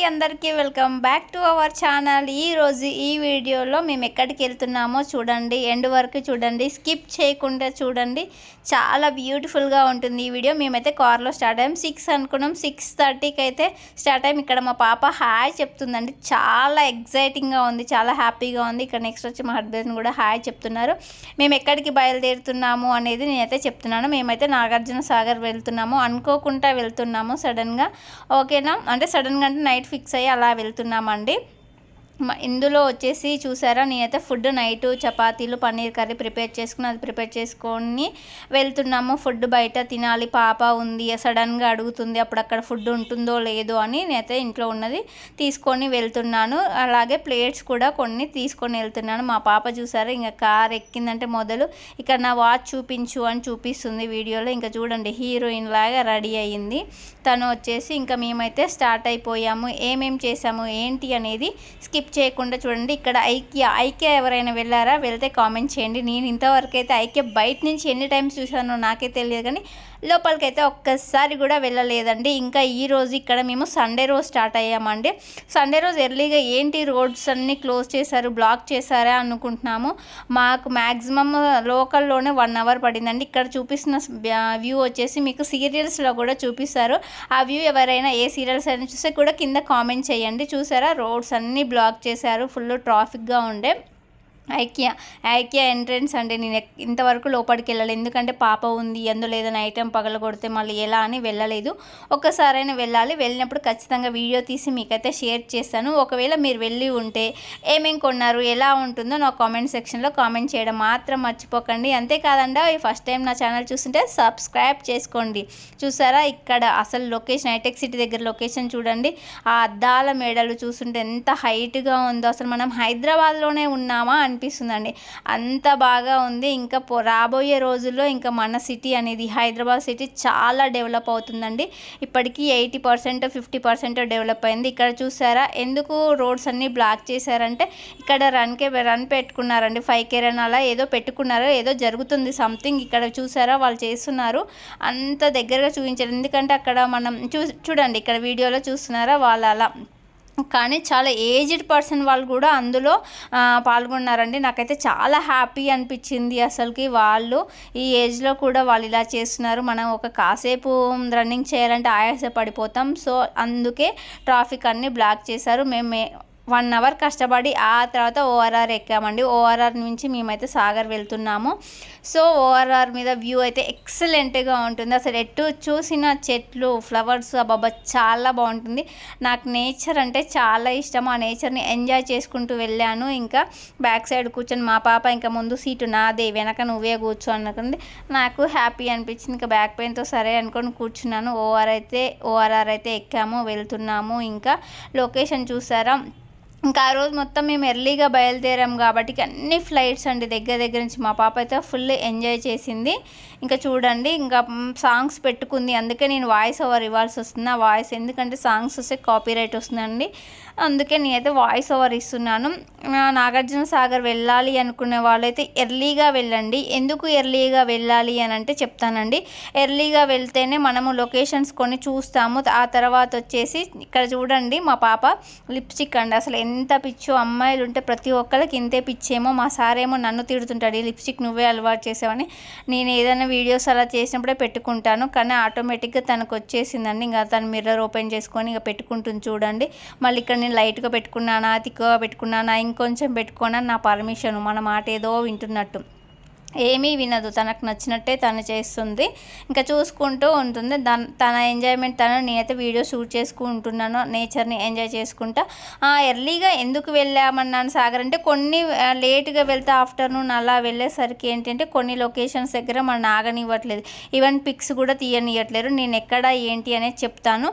అందరికీ welcome back to our channel. ఈ రోజు ఈ వీడియోలో మేము ఎక్కడికి వెళ్తున్నామో చూడండి, ఎండ్ వరకు చూడండి, స్కిప్ చేయకుండా చూడండి। చాలా బ్యూటిఫుల్గా ఉంటుంది ఈ వీడియో। మేమైతే కార్లో స్టార్ట్ అయ్యాం, 6 అనుకున్నాం, 6:30కి అయితే స్టార్ట్ అయ్యాం। ఇక్కడ మా పాప హాయ్ చెప్తుందండి, చాలా ఎగ్జైటింగ్గా ఉంది, చాలా హ్యాపీగా ఉంది। ఇక్కడ నెక్స్ట్ వచ్చి మా హస్బెండ్ కూడా హాయ్ చెప్తున్నారు। మేము ఎక్కడికి బయలుదేరుతున్నాము అనేది నేనైతే చెప్తున్నాను। మేమైతే నాగార్జున సాగర్ వెళ్తున్నాము, అనుకోకుండా వెళ్తున్నాము సడన్గా, ఓకేనా। అంటే సడన్గా అంటే నైట్ ఫిక్స్ అయ్యి అలా వెళ్తున్నామండి। ఇందులో వచ్చేసి చూసారా, నేనైతే ఫుడ్ నైట్ చపాతీలు పన్నీర్ కర్రీ ప్రిపేర్ చేసుకొని వెళ్తున్నాము। ఫుడ్ బయట తినాలి, పాప ఉంది, సడన్గా అడుగుతుంది, అప్పుడు అక్కడ ఫుడ్ ఉంటుందో లేదో అని నేనైతే ఇంట్లో ఉన్నది తీసుకొని వెళ్తున్నాను। అలాగే ప్లేట్స్ కూడా కొన్ని తీసుకొని వెళ్తున్నాను। మా పాప చూసారా, ఇంకా కార్ ఎక్కిందంటే మొదలు ఇక్కడ నా వాచ్ చూపించు అని చూపిస్తుంది వీడియోలో। ఇంకా చూడండి, హీరోయిన్ లాగా రెడీ అయ్యింది తను వచ్చేసి। ఇంకా మేమైతే స్టార్ట్ అయిపోయాము। ఏమేం చేసాము ఏంటి అనేది స్కిప్ చేయకుండా చూడండి। ఇక్కడ ఐక్య ఎవరైనా వెళ్ళారా, వెళ్తే కామెంట్ చేయండి। నేను ఇంతవరకు అయితే ఐక్య బయట నుంచి ఎన్ని టైమ్స్ చూసానో నాకే తెలియదు, కానీ లోపలికైతే ఒక్కసారి కూడా వెళ్ళలేదండి। ఇంకా ఈరోజు ఇక్కడ మేము సండే రోజు స్టార్ట్ అయ్యామండి। సండే రోజు ఎర్లీగా ఏంటి రోడ్స్ అన్నీ క్లోజ్ చేశారు, బ్లాక్ చేశారా అనుకుంటున్నాము। మాకు మ్యాక్సిమం లోకల్లోనే 1 అవర్ పడిందండి। ఇక్కడ చూపిస్తున్న వ్యూ వచ్చేసి మీకు సీరియల్స్లో కూడా చూపిస్తారు। ఆ వ్యూ ఎవరైనా ఏ సీరియల్స్ అయినా చూస్తే కూడా కింద కామెంట్ చేయండి। చూసారా, రోడ్స్ అన్నీ బ్లాక్ చేశారు, ఫుల్ ట్రాఫిక్గా ఉండే। ఐక్య ఎంట్రన్స్ అండి, నేను ఇంతవరకు లోపలికి వెళ్ళలేదు, ఎందుకంటే పాప ఉంది, అందులో ఏదైనా ఐటెం పగలగొడితే మళ్ళీ ఎలా అని వెళ్ళలేదు। ఒక్కసారైనా వెళ్ళాలి, వెళ్ళినప్పుడు ఖచ్చితంగా వీడియో తీసి మీకైతే షేర్ చేస్తాను। ఒకవేళ మీరు వెళ్ళి ఉంటే ఏమేం కొన్నారు, ఎలా ఉంటుందో నా కామెంట్ సెక్షన్లో కామెంట్ చేయడం మాత్రం మర్చిపోకండి। అంతేకాదండి, ఫస్ట్ టైం నా ఛానల్ చూస్తుంటే సబ్స్క్రైబ్ చేసుకోండి। చూసారా, ఇక్కడ అసలు లొకేషన్ హైటెక్ సిటీ దగ్గర లొకేషన్ చూడండి, ఆ అద్దాల మేడలు చూస్తుంటే ఎంత హైట్గా ఉందో, అసలు మనం హైదరాబాద్లోనే ఉన్నామా అనిపిస్తుందండి, అంత బాగా ఉంది। ఇంకా రాబోయే రోజుల్లో ఇంకా మన సిటీ అనేది హైదరాబాద్ సిటీ చాలా డెవలప్ అవుతుందండి। ఇప్పటికీ 80% 50% డెవలప్ అయింది। ఇక్కడ చూసారా, ఎందుకు రోడ్స్ అన్నీ బ్లాక్ చేశారంటే ఇక్కడ రన్ పెట్టుకున్నారండి, 5K రన్ అలా ఏదో పెట్టుకున్నారు, ఏదో జరుగుతుంది సంథింగ్। ఇక్కడ చూసారా, వాళ్ళు చేస్తున్నారు, అంత దగ్గరగా చూపించారు, ఎందుకంటే అక్కడ మనం చూడండి, ఇక్కడ వీడియోలో చూస్తున్నారా వాళ్ళు అలా, కానీ చాలా ఏజ్డ్ పర్సన్ వాళ్ళు కూడా అందులో పాల్గొన్నారండి। నాకైతే చాలా హ్యాపీ అనిపించింది అసలుకి, వాళ్ళు ఈ ఏజ్లో కూడా వాళ్ళు ఇలా చేస్తున్నారు। మనం ఒక కాసేపు రన్నింగ్ చేయాలంటే ఆయాస పడిపోతాం, సో అందుకే ట్రాఫిక్ అన్నీ బ్లాక్ చేశారు। మేము 1 అవర్ కష్టపడి ఆ తర్వాత ORR ఎక్కామండి। ORR నుంచి మేమైతే సాగర్ వెళ్తున్నాము। సో ORR మీద వ్యూ అయితే ఎక్సలెంట్గా ఉంటుంది, అసలు ఎటు చూసిన చెట్లు, ఫ్లవర్స్, అబ్బాబా చాలా బాగుంటుంది। నాకు నేచర్ అంటే చాలా ఇష్టం, ఆ నేచర్ని ఎంజాయ్ చేసుకుంటూ వెళ్ళాను। ఇంకా బ్యాక్ సైడ్ కూర్చొని మా పాప ఇంకా ముందు సీటు నాదే, వెనక నువ్వే కూర్చో అనుకుంది, నాకు హ్యాపీ అనిపించింది। ఇంకా బ్యాక్ పెయిన్తో సరే అనుకొని కూర్చున్నాను। ORR అయితే ఎక్కాము, వెళ్తున్నాము। ఇంకా లొకేషన్ చూసారా, ఇంకా ఆ రోజు మొత్తం మేము ఎర్లీగా బయలుదేరాం కాబట్టి అన్ని ఫ్లైట్స్ అండి, దగ్గర నుంచి మా పాప అయితే ఫుల్ ఎంజాయ్ చేసింది। ఇంకా చూడండి, ఇంకా సాంగ్స్ పెట్టుకుంది, అందుకే నేను వాయిస్ ఓవర్ ఇవ్వాల్సి వస్తుంది। ఆ వాయిస్ ఎందుకంటే సాంగ్స్ వస్తే కాపీరైట్ వస్తుందండి, అందుకే నేనైతే వాయిస్ ఓవర్ ఇస్తున్నాను। నాగార్జున సాగర్ వెళ్ళాలి అనుకునే వాళ్ళైతే ఎర్లీగా వెళ్ళండి। ఎందుకు ఎర్లీగా వెళ్ళాలి అని అంటే చెప్తానండి, ఎర్లీగా వెళ్తేనే మనము లొకేషన్స్ కొన్ని చూస్తాము। ఆ తర్వాత వచ్చేసి ఇక్కడ చూడండి, మా పాప లిప్స్టిక్ అండి, అసలు ఎంత పిచ్చో, అమ్మాయిలు ఉంటే ప్రతి ఒక్కరికి ఇంతే పిచ్చేమో। మా సార్ ఏమో నన్ను తిడుతుంటాడు, ఈ లిప్స్టిక్ నువ్వే అలవాటు చేసావని। నేను ఏదైనా వీడియోస్ అలా చేసినప్పుడే పెట్టుకుంటాను, కానీ ఆటోమేటిక్గా తనకు వచ్చేసిందండి। ఇంకా తను మిర్రర్ ఓపెన్ చేసుకొని ఇంకా పెట్టుకుంటుంది చూడండి। మళ్ళీ ఇక్కడ నేను లైట్గా పెట్టుకున్నానా, తిక్కుగా పెట్టుకున్నానా, ఇంకొంచెం పెట్టుకోనా, నా పర్మిషన్, మన మాట ఏదో వింటున్నట్టు ఏమీ వినదు, తనకు నచ్చినట్టే తను చేస్తుంది, ఇంకా చూసుకుంటూ ఉంటుంది తన ఎంజాయ్మెంట్ నేనైతే వీడియో షూట్ చేసుకుంటున్నాను, నేచర్ని ఎంజాయ్ చేసుకుంటా। ఎర్లీగా ఎందుకు వెళ్ళామన్నాను సాగర్ అంటే, కొన్ని లేట్గా వెళ్తే ఆఫ్టర్నూన్ అలా వెళ్ళేసరికి ఏంటంటే కొన్ని లొకేషన్స్ దగ్గర మన ఆగనివ్వట్లేదు, ఈవెన్ పిక్స్ కూడా తీయనివ్వట్లేరు। నేను ఎక్కడ ఏంటి అనేది చెప్తాను,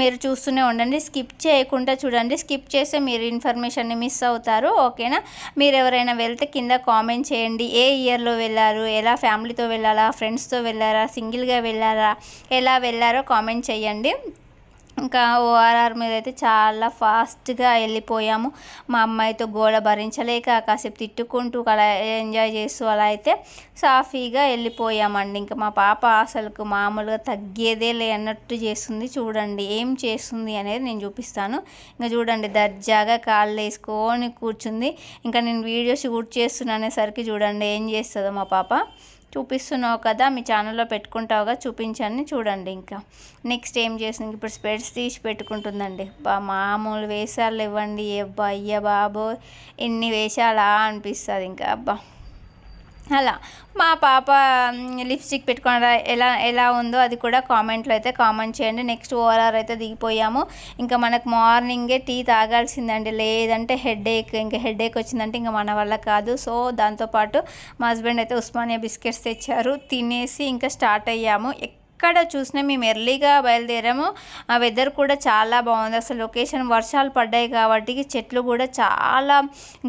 మీరు చూస్తూనే ఉండండి, స్కిప్ చేయకుండా చూడండి, స్కిప్ చేస్తే మీరు ఇన్ఫర్మేషన్ని మిస్ అవుతారు, ఓకేనా। మీరు ఎవరైనా వెళ్తే కింద కామెంట్ చేయండి, ఏ ఇయర్లో వెళ్ళారు, ఎలా ఫ్యామిలీతో వెళ్ళారా, ఫ్రెండ్స్తో వెళ్ళారా, సింగిల్గా వెళ్ళారా, ఎలా వెళ్ళారో కామెంట్ చేయండి। ఇంకా ఓఆర్ఆర్ మీద అయితే చాలా ఫాస్ట్గా వెళ్ళిపోయాము. మా అమ్మాయితో గోల భరించలేక కాసేపు తిట్టుకుంటూ అలా ఎంజాయ్ చేస్తూ అలా అయితే సాఫీగా వెళ్ళిపోయామండి. ఇంకా మా పాప అసలుకు మామూలుగా తగ్గేదే లే అన్నట్టు చేస్తుంది. చూడండి ఏం చేస్తుంది అనేది నేను చూపిస్తాను. ఇంకా చూడండి దర్జాగా కాళ్ళు వేసుకొని కూర్చుంది. ఇంకా నేను వీడియో షూట్ చేస్తున్నానేసరికి చూడండి ఏం చేస్తుందో మా పాప. చూపిస్తున్నావు కదా, మీ ఛానల్లో పెట్టుకుంటావుగా, చూపించండి చూడండి. ఇంకా నెక్స్ట్ ఏం చేస్తుంది, ఇప్పుడు స్పెట్స్ తీసి పెట్టుకుంటుందండి. మామూలు వేషాలు ఇవ్వండి, అబ్బా అయ్య బాబో ఎన్ని వేషాలా అనిపిస్తుంది. ఇంకా అబ్బా అలా మా పాప లిప్స్టిక్ పెట్టుకున్న ఎలా ఉందో అది కూడా కామెంట్లో అయితే కామెంట్ చేయండి. నెక్స్ట్ ఓఆర్ఆర్ అయితే దిగిపోయాము. ఇంకా మనకు మార్నింగే టీ తాగాల్సిందండి, లేదంటే హెడేక్. ఇంకా హెడేక్ వచ్చిందంటే ఇంకా మన వల్ల కాదు. సో దాంతోపాటు మా హస్బెండ్ అయితే ఉస్మానియా బిస్కెట్స్ తెచ్చారు, తినేసి ఇంకా స్టార్ట్ అయ్యాము. ఎక్కడ చూసినా మేము ఎర్లీగా బయలుదేరాము. ఆ వెదర్ కూడా చాలా బాగుంది. అసలు లొకేషన్ వర్షాలు పడ్డాయి కాబట్టి చెట్లు కూడా చాలా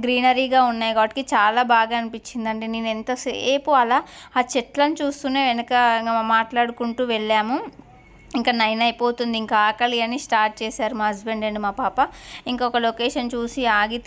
గ్రీనరీగా ఉన్నాయి కాబట్టి చాలా బాగా అనిపించిందండి. నేను ఎంతసేపు అలా ఆ చెట్లను చూస్తూనే వెనక మాట్లాడుకుంటూ వెళ్ళాము. ఇంకా 9 అయిపోతుంది, ఇంకా ఆకలి అని స్టార్ట్ చేశారు మా హస్బెండ్ అండ్ మా పాప. ఇంకొక లొకేషన్ చూసి ఆగి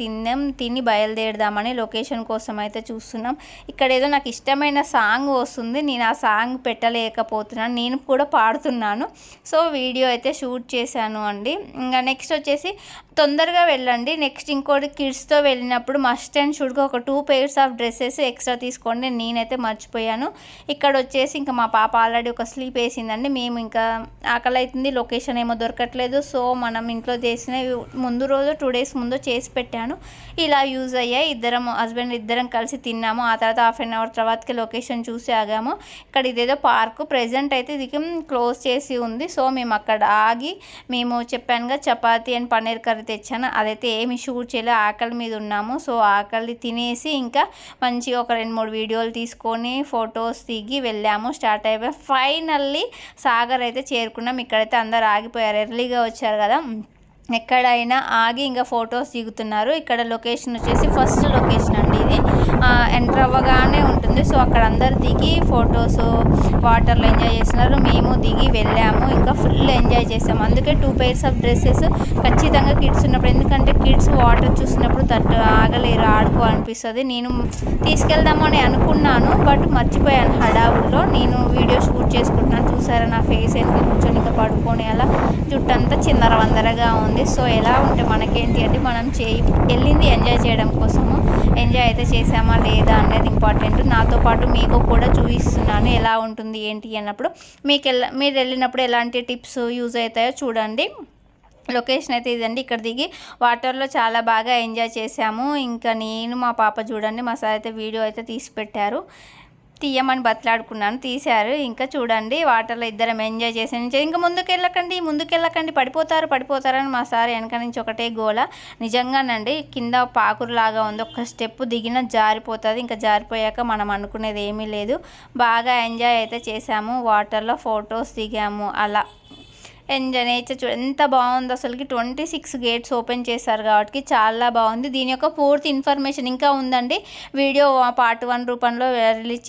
తిని బయలుదేరదామని లొకేషన్ కోసం అయితే చూస్తున్నాం. ఇక్కడ ఏదో నాకు ఇష్టమైన సాంగ్ వస్తుంది, నేను ఆ సాంగ్ పెట్టలేకపోతున్నాను, నేను కూడా పాడుతున్నాను. సో వీడియో అయితే షూట్ చేశాను అండి. ఇంకా నెక్స్ట్ వచ్చేసి తొందరగా వెళ్ళండి. నెక్స్ట్ ఇంకోటి కిడ్స్తో వెళ్ళినప్పుడు మస్ట్ అండ్ షుడ్గా ఒక 2 pairs ఆఫ్ డ్రెస్సెస్ ఎక్స్ట్రా తీసుకోండి. నేనైతే మర్చిపోయాను. ఇక్కడ వచ్చేసి ఇంకా మా పాప ఆల్రెడీ ఒక స్లీప్ వేసిందండి. మేము ఇంకా ఆకలి అవుతుంది, లొకేషన్ ఏమో దొరకట్లేదు. సో మనం ఇంట్లో చేసిన ముందు రోజు 2 days ముందు చేసి పెట్టాను, ఇలా యూజ్ అయ్యాయి. హస్బెండ్ ఇద్దరం కలిసి తిన్నాము. ఆ తర్వాత హాఫ్ అన్ అవర్ తర్వాతకి లొకేషన్ చూసి ఆగాము. ఇక్కడ ఇదేదో పార్కు, ప్రెజెంట్ అయితే ఇది క్లోజ్ చేసి ఉంది. సో మేము అక్కడ ఆగి, మేము చెప్పానుగా చపాతీ అండ్ పన్నీర్ కర్రీ తెచ్చాను, అదైతే ఏమి షూట్ చేయలే, ఆకలి మీద ఉన్నాము. సో ఆకలి తినేసి ఇంకా మంచిగా ఒక 2-3 వీడియోలు తీసుకొని ఫొటోస్ దిగి వెళ్ళాము. స్టార్ట్ అయిపోయి ఫైనల్లీ సాగర్ అయితే చేరుకున్నాం. ఇక్కడైతే అందరు ఆగిపోయారు, ఎర్లీగా వచ్చారు కదా, ఎక్కడైనా ఆగి ఇంకా ఫొటోస్ దిగుతున్నారు. ఇక్కడ లొకేషన్ వచ్చేసి ఫస్ట్ లొకేషన్ అండి, ఇది ఎంటర్ అవ్వగానే ఉంటుంది. సో అక్కడ అందరు దిగి ఫొటోస్ వాటర్లో ఎంజాయ్ చేస్తున్నారు. మేము దిగి వెళ్ళాము, ఇంకా ఫుల్ ఎంజాయ్ చేసాము. అందుకే 2 pairs ఆఫ్ డ్రెస్సెస్ ఖచ్చితంగా కిడ్స్ ఉన్నప్పుడు, ఎందుకంటే కిడ్స్ వాటర్ చూసినప్పుడు ఆగలేరు, ఆడుకోవాలనిపిస్తుంది. నేను తీసుకెళ్దాము అని అనుకున్నాను, బట్ మర్చిపోయాను హడావుల్లో. నేను వీడియో షూట్ చేసుకుంటున్నాను, చూసారా నా ఫేస్ ఎంత కూర్చొని ఇంకా పడుకొని అలా జుట్టంతా చిందరవందరగా ఉంది. సో ఎలా ఉంటే మనకేంటి అంటే మనం వెళ్ళింది ఎంజాయ్ చేయడం కోసము, ఎంజాయ్ అయితే చేసామా లేదా అనేది ఇంపార్టెంట్. నాతో పాటు మీకు కూడా చూపిస్తున్నాను ఎలా ఉంటుంది ఏంటి అన్నప్పుడు. మీరు వెళ్ళినప్పుడు ఎలాంటి టిప్స్ యూజ్ అవుతాయో చూడండి. లొకేషన్ అయితే ఇదండి. ఇక్కడ దిగి వాటర్లో చాలా బాగా ఎంజాయ్ చేసాము. ఇంకా నేను మా పాప చూడండి, మా సార్ అయితే వీడియో అయితే తీసి పెట్టారు, తీయమని బతలాడుకున్నాను, తీశారు. ఇంకా చూడండి వాటర్లో ఇద్దరం ఎంజాయ్ చేసాను. ఇంకా ముందుకెళ్ళకండి పడిపోతారని మా సార్ వెనక నుంచి ఒకటే గోల. నిజంగానండి కింద పాకురులాగా ఉంది, ఒక్క స్టెప్ దిగినా జారిపోతుంది. ఇంకా జారిపోయాక మనం అనుకునేది ఏమీ లేదు. బాగా ఎంజాయ్ అయితే చేసాము, వాటర్లో ఫొటోస్ దిగాము. అలా ఎంజాయ్ నేచర్ ఎంత బాగుందో అసలుకి. 26 gates ఓపెన్ చేశారు కాబట్టి చాలా బాగుంది. దీని యొక్క పూర్తి ఇన్ఫర్మేషన్ ఇంకా ఉందండి, వీడియో part 1 రూపంలో రిలీజ్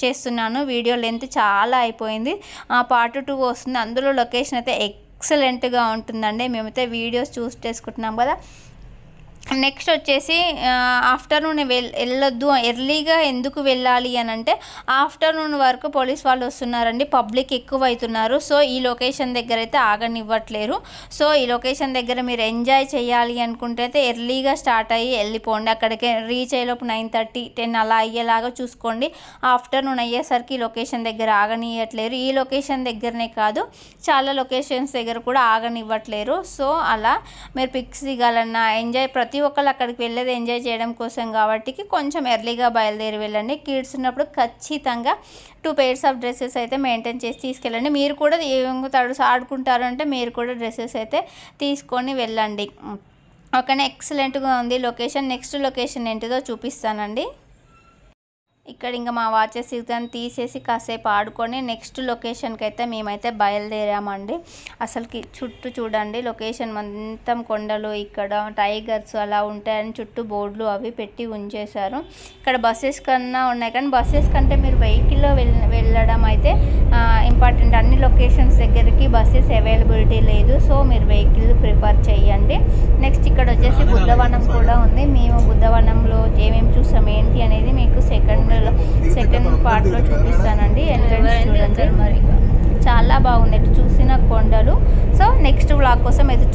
చేస్తున్నాను. వీడియో లెంత్ చాలా అయిపోయింది, part 2 వస్తుంది. అందులో లొకేషన్ అయితే ఎక్సలెంట్గా ఉంటుందండి. మేమైతే వీడియోస్ చేసుకుంటున్నాం కదా. నెక్స్ట్ వచ్చేసి ఆఫ్టర్నూన్ వెళ్ళొద్దు, ఎర్లీగా ఎందుకు వెళ్ళాలి అని అంటే ఆఫ్టర్నూన్ వరకు పోలీస్ వాళ్ళు వస్తున్నారండి, పబ్లిక్ ఎక్కువ అవుతున్నారు. సో ఈ లొకేషన్ దగ్గర అయితే ఆగనివ్వట్లేరు. సో ఈ లొకేషన్ దగ్గర మీరు ఎంజాయ్ చేయాలి అనుకుంటే అయితే ఎర్లీగా స్టార్ట్ అయ్యి వెళ్ళిపోండి. అక్కడికి రీచ్ అయ్యేలోపు 9:30, 10 అలా అయ్యేలాగా చూసుకోండి. ఆఫ్టర్నూన్ అయ్యేసరికి ఈ లొకేషన్ దగ్గర ఆగనివ్వట్లేరు. ఈ లొకేషన్ దగ్గరనే కాదు, చాలా లొకేషన్స్ దగ్గర కూడా ఆగనివ్వట్లేరు. సో అలా మీరు పిక్స్ దిగాలన్నా ప్రతి ఒక్కళ్ళు అక్కడికి వెళ్ళేది ఎంజాయ్ చేయడం కోసం కాబట్టి కొంచెం ఎర్లీగా బయలుదేరి వెళ్ళండి. కిడ్స్ ఉన్నప్పుడు ఖచ్చితంగా 2 pairs ఆఫ్ డ్రెస్సెస్ అయితే మెయింటైన్ చేసి తీసుకెళ్ళండి. మీరు కూడా ఆడుకుంటారు అంటే మీరు కూడా డ్రెస్సెస్ అయితే తీసుకొని వెళ్ళండి. ఓకేనా, ఎక్సలెంట్గా ఉంది లొకేషన్. నెక్స్ట్ లొకేషన్ ఏంటిదో చూపిస్తానండి. ఇక్కడ ఇంకా మా వాచెస్ ఇవన్నీ తీసేసి కాసేపు ఆడుకొని నెక్స్ట్ లొకేషన్కి అయితే మేమైతే బయలుదేరామండి. అసలుకి చుట్టూ చూడండి లొకేషన్ మొత్తం కొండలు, ఇక్కడ టైగర్స్ అలా ఉంటాయని చుట్టూ బోర్డులు అవి పెట్టి ఉంచేశారు. ఇక్కడ బస్సెస్ కన్నా ఉన్నాయి కానీ బస్సెస్ కంటే మీరు వెహికల్లో వెళ్ళడం అయితే ఇంపార్టెంట్. అన్ని లొకేషన్స్ దగ్గరికి బస్సెస్ అవైలబిలిటీ లేదు, సో మీరు వెహికల్ ప్రిఫర్ చేయండి. నెక్స్ట్ ఇక్కడ వచ్చేసి బుద్ధవనం కూడా ఉంది. మేము బుద్ధవనంలో ఏమేమి చూసాం ఏంటి అనేది మీకు సెకండ్ పార్ట్లో చూపిస్తానండి. ఎంట్రన్స్ చూడండి చాలా బాగుంది చూసిన కొండలు. సో నెక్స్ట్ వ్లాగ్ కోసం ఎదురు